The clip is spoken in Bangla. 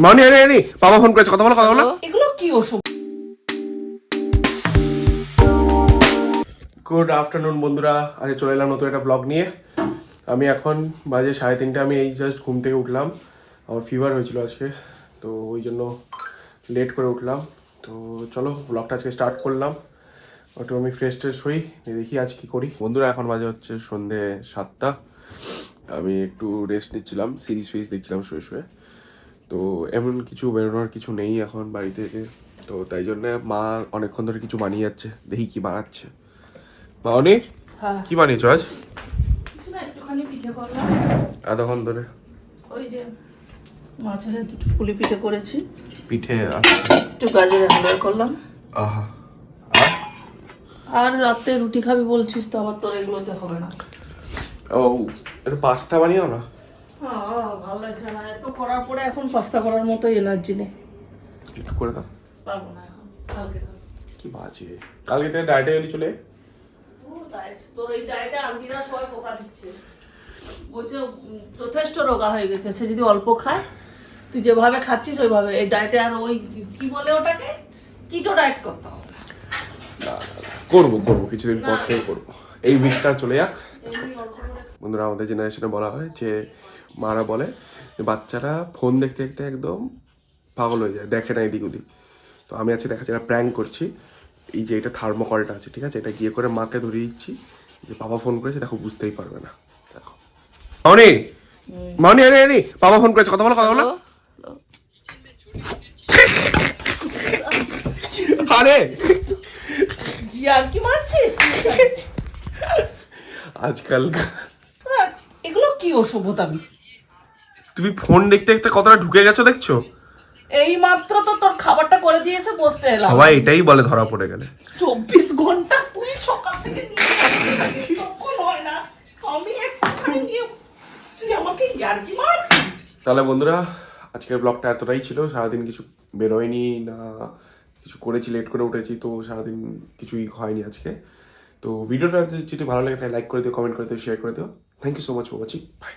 মানি আরে বাবা ফোন করেছে, কথা বলো এগুলো কি ওসব? গুড আফটারনুন বন্ধুরা, আজ চলে এলাম নতুন একটা ব্লগ নিয়ে। আমি এখন বাজে 3:30, আমি এই জাস্ট ঘুম থেকে উঠলাম। আমার ফিভার হয়েছিল আজকে, তো ওই জন্য লেট করে উঠলাম। তো চলো ব্লগটা আজকে স্টার্ট করলাম। একটু আমি ফ্রেশ হই, দেখি আজ কি করি। বন্ধুরা এখন বাজে হচ্ছে সন্ধে 7টা। আমি একটু রেস্ট নিচ্ছিলাম, সিরিজ দেখছিলাম শুয়ে। তো এমন কিছু বেরোনোর কিছু নেই এখন বাড়ি থেকে, তো তাই জন্য মা অনেকক্ষণ ধরে কিছু বানিয়ে যাচ্ছে, দেখি কি বানাচ্ছে। মা অনেক কি বানিয়েছো আজ? একটুখানি পিঠে করলাম এতক্ষণ ধরে। ওই যে মাছের দুটো পুলি পিঠে করেছি, পিঠে একটু গাজরের হালুয়া করলাম। আহা, আর রাতে রুটি খাবি বলছিস তো, আবার তোর এগুলোতে হবে না। ও একটু পাস্তা বানিও না। ভালো লাগছে না এত করার পরে, এখন পাস্তা করার মতো এনার্জি নেই। একটু করে দাও। পারবো না এখন, কালকে খাবো। কি বাজে, কালকে তো ডায়েটে গেলি চলে। তোর এই ডায়েটে আন্টিরা সবাই পোকা দিচ্ছে, বলছে যথেষ্ট রোগা হয়ে গেছে, সে যদি অল্প খায়, তুই যেভাবে খাচ্ছিস ওইভাবে এই ডায়েটে, আর ওই কি বলে ওটাকে, কিটো ডায়েট করতে হবে। করবো কিছুদিন পর থেকে করবো, এই উইকটা চলে যাক। বন্ধুরা আমাদের জেনারেশনে বলা হয় যে, মারা বলে যে বাচ্চারা ফোন দেখতে দেখতে একদম পাগল হয়ে যায়, দেখে না এদিক ওদিক। তো আমি আজকে দেখাচ্ছি, এটা প্র্যাঙ্ক করছি। এই যে এটা থার্মোকলটা আছে, ঠিক আছে, এটা গিয়ে করে মাকে ধরিয়ে দিচ্ছি যে বাবা ফোন করেছে, দেখো বুঝতেই পারবে না। দেখো মানি আরে বাবা ফোন করেছে, কথা বলো আরে আর কি মারছিস আজকাল। এগুলো কি অসভ্যতামি? তুমি ফোন দেখতে দেখতে কতটা ঢুকে গেছো দেখছো। এই মাত্র তো তোর খাবারটা করে দিয়েছে, বসতে এলাম। সবাই এটাই বলে ধরা পড়ে গেলে। 24 ঘন্টা তুই সকাল থেকে তখন হয় না, আমি একটুখানি গিয়ে তুই আমাকে ইয়ার কি মারছিস। তাহলে বন্ধুরা আজকের ব্লগটা এতটাই ছিল। সারাদিন কিছু বেরোয়নি না, কিছু করেছি, লেট করে উঠেছি, তো সারাদিন কিছুই হয়নি আজকে। তো ভিডিওটা যদি ভালো লাগে তাহলে লাইক করে দিও, কমেন্ট করে দিও, শেয়ার করে দিও। Thank you so much for watching, by.